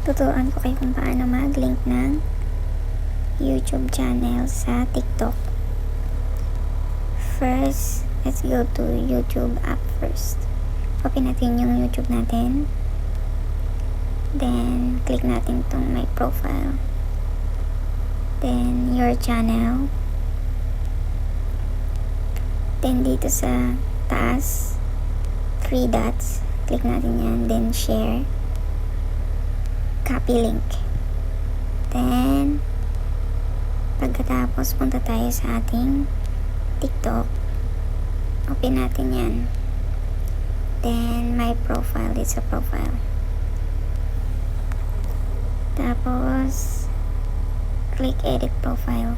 tuturuan ko kayo kung paano mag-link ng YouTube channel sa TikTok. First, let's go to YouTube app first. Open natin yung YouTube natin. Then, click natin itong my profile. Then, your channel. Then, dito sa taas, 3 dots. Click natin yan. Then, share. Copy link. Then, pagkatapos, punta tayo sa ating TikTok. Open natin yan. Then, my profile. It's a profile. Tapos, click edit profile.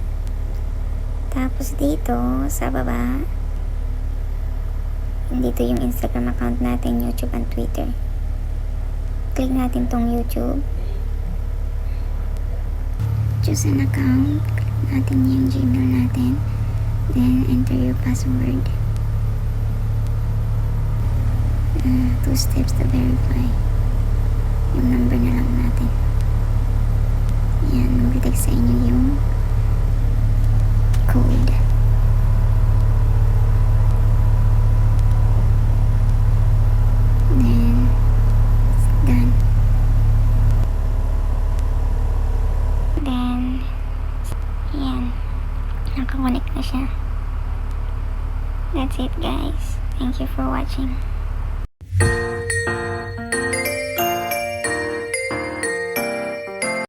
Tapos, dito, sa baba, dito yung Instagram account natin, YouTube and Twitter. Click natin tong YouTube. Choose an account. Click natin yung Gmail natin. Then, enter your password. 2 steps to verify. Yung number na lang natin. Yan, mag-detect sa inyo yung code. Then, it's done. Then, yan. Nakakonect na siya. That's it, guys. Thank you for watching.